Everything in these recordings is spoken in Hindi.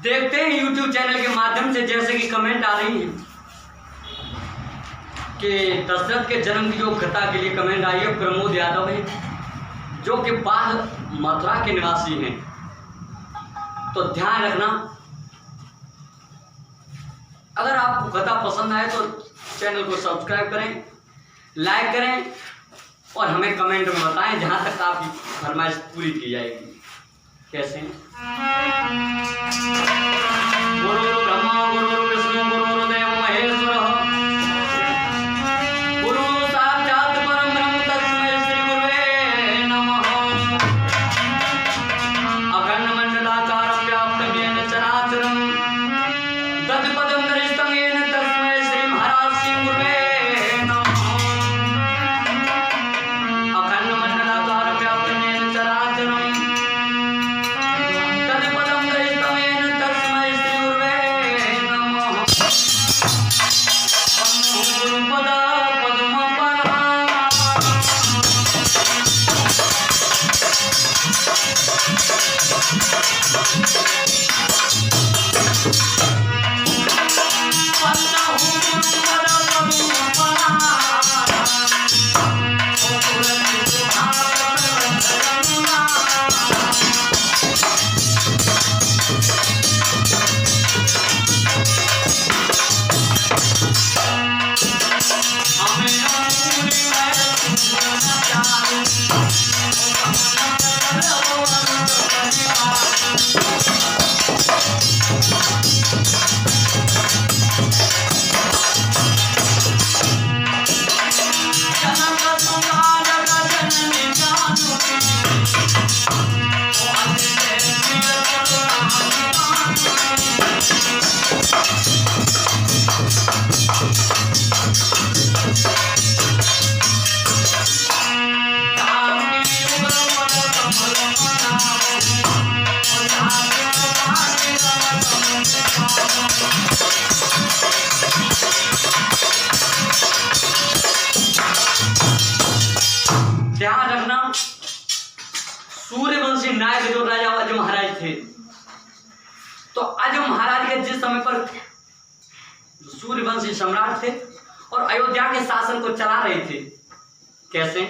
देखते हैं YouTube चैनल के माध्यम से, जैसे कि कमेंट आ रही है कि दशरथ के जन्म की जो कथा के लिए कमेंट आई है प्रमोद यादव है, जो कि बाढ़ मथुरा के निवासी हैं। तो ध्यान रखना, अगर आपको कथा पसंद आए तो चैनल को सब्सक्राइब करें, लाइक करें और हमें कमेंट में बताएं जहां तक आपकी फरमाइश पूरी की जाएगी। कैसे? गुरु ब्रह्मा गुरु विष्णु गुरु देव महेश्वर गुरु साक्षात परम ब्रह्म तस्मै श्री गुरुवे नमः। अखंड मंडलाकारं व्याप्तं येन चराचरं तत्पदं दर्शितं येन तस्मै श्री महाराज श्री गुरुवे नमः। अखंड मंडलाकारं व्याप्तं येन चराचरं ध्यान रखना, सूर्यवंशी नायक जो राजा अज महाराज थे, तो अज महाराज के जिस समय पर सूर्यवंशी सम्राट थे और अयोध्या के शासन को चला रहे थे। कैसे?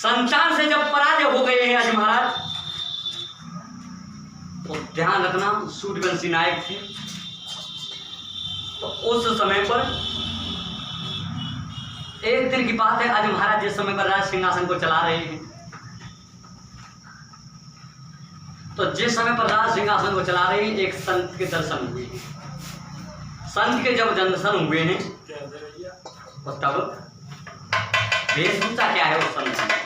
संसार से जब पराजय हो गए हैं आज महाराज, तो ध्यान रखना सूर्यवंशी नायक थे, तो उस समय पर एक दिन की बात है, आज महाराज जिस समय पर राज सिंहासन को चला रहे हैं, तो जिस समय पर राज सिंहासन को चला रहे हैं एक संत के दर्शन हुए हैं। संत के जब दर्शन हुए हैं तो तब वेशभूषा क्या है उस संत की?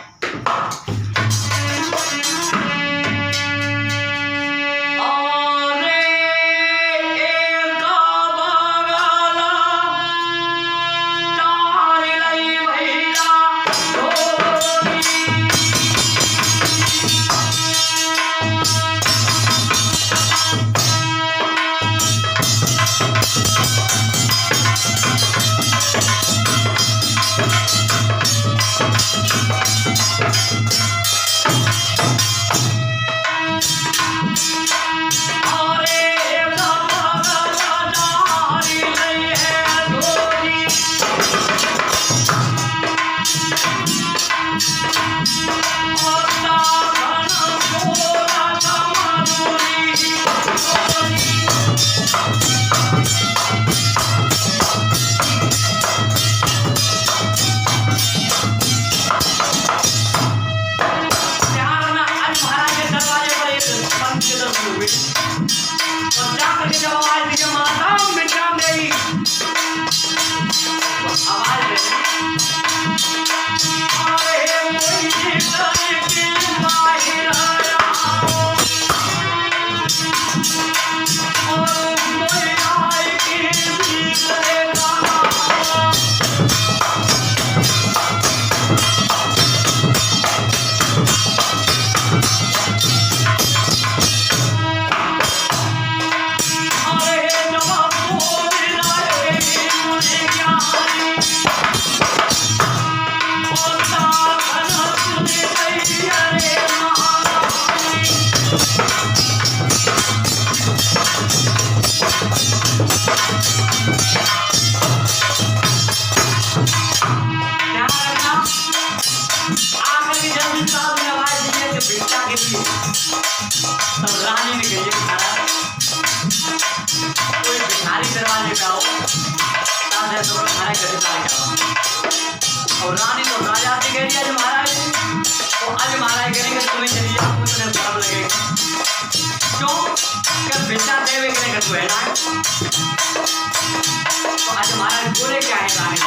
रानी ने कही कोई भिखारी दरवाजे पे आओ, और रानी तो राजा से कह दिया महाराज, तो आज महाराज करेंगे तुम्हें चलिए आपको तुम्हें शर्म लगेगा, क्यों क्या भिक्षा देवे के घर है ना। तो आज महाराज बोले क्या है रानी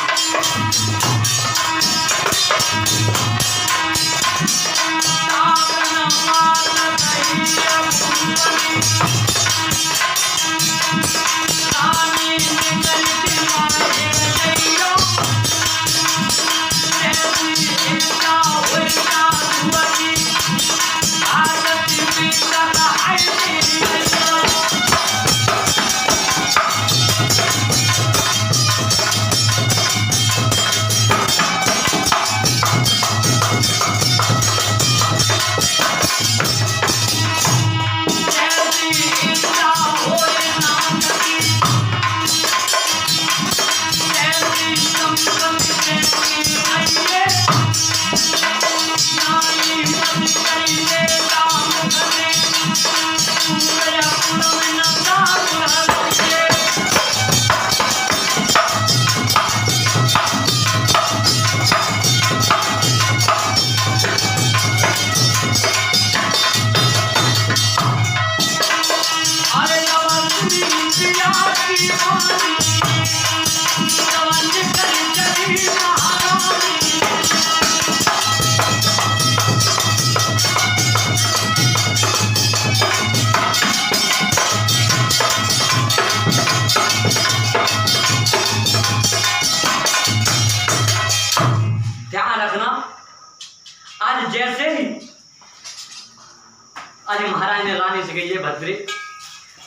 आज महाराज ने रानी से कही भद्रे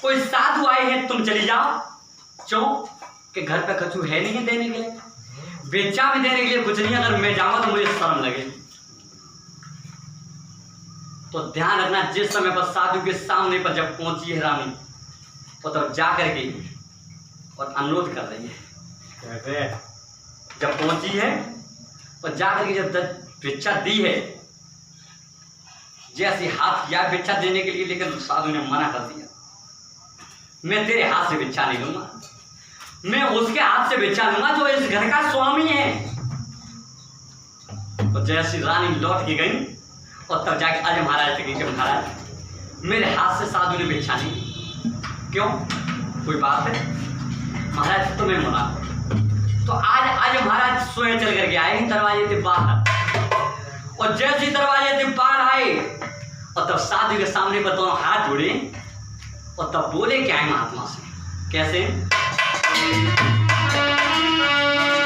कोई साधु आए हैं तुम चली जाओ, क्यों कि घर पे कछु है नहीं देने के लिए, बेचा में देने के लिए कुछ नहीं, अगर मैं जाऊंगा तो मुझे शर्म लगे। तो ध्यान रखना जिस समय पर साधु के सामने पर जब पहुंची है रानी तो तब जा करके और अनुरोध कर रही है, जब पहुंची है तो जा करके जब भिक्षा दी है, जैसे हाथ किया भिक्षा देने के लिए, लेकिन साधु ने मना कर दिया, मैं तेरे हाथ से भिक्षा नहीं लूंगा, मैं उसके हाथ से भिक्षा लूंगा जो इस घर का स्वामी है। और जैसी रानी लौट के गई और तब जाके अजय महाराज से कही, महाराज मेरे हाथ से साधु ने भिक्षा नहीं दी, क्यों, कोई बात है? महाराज तुम्हें मना। तो आज अजय महाराज स्वयं चल करके आए दरवाजे से बाहर, और जैसे दरवाजे से बाहर आए और तब साधु के सामने पर दोनों हाथ जोड़े और तब बोले क्या है महात्मा से, कैसे?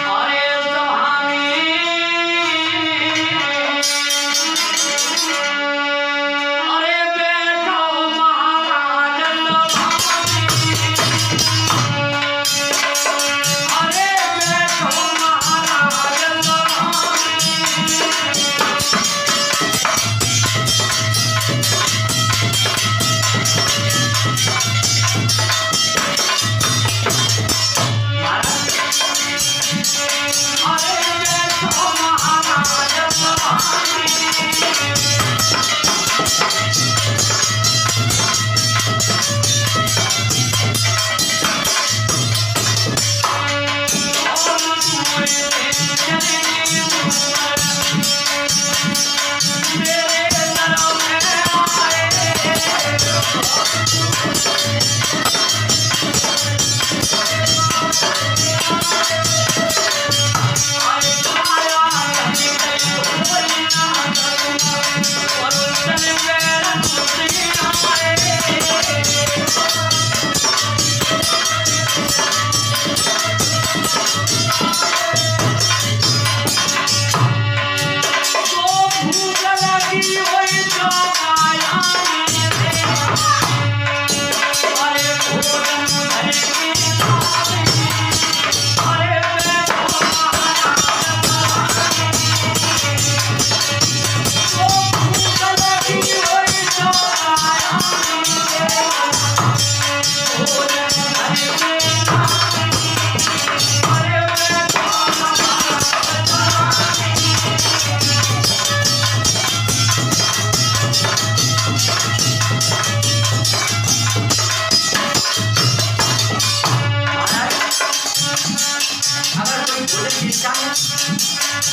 अरे स्वामी, अरे बैठो महाराज, अरे बैठो महाराज,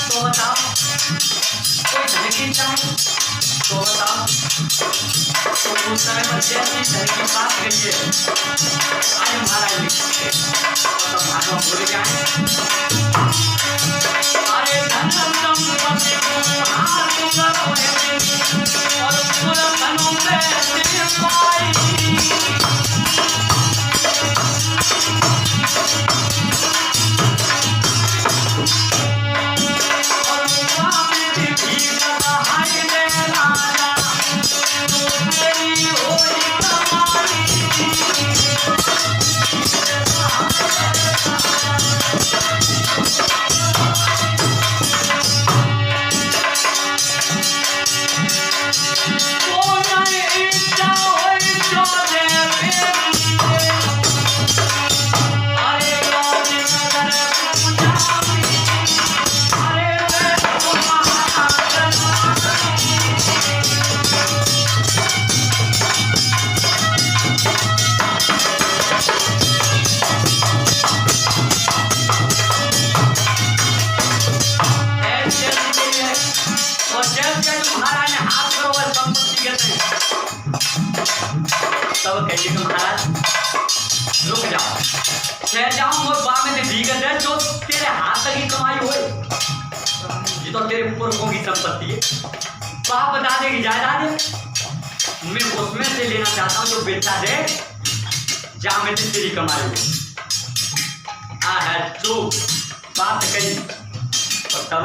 तो बताओ, कोई धन की चाहे तो बताओ। तो उस समय पर जैसी धन की बात करिए आए महाराज लिखते तो भागवत बोले क्या है? अरे धन संपत्ति हाथ करो और पूरा धनों पे पाई। महाराज ने हाथ करो संपत्ति कहते हैं तब कहिए कि महाराज रुक जाओ, ठहर जाओ और बाद में भीग दे जो तेरे हाथ तक की कमाई हो, ये तो तेरे पुरखों की संपत्ति है, बाप बता दे कि जायदाद है, मैं उसमें से लेना चाहता हूँ जो बेचा दे जहां में तेरी कमाई हो। आ है जो बात कही और तब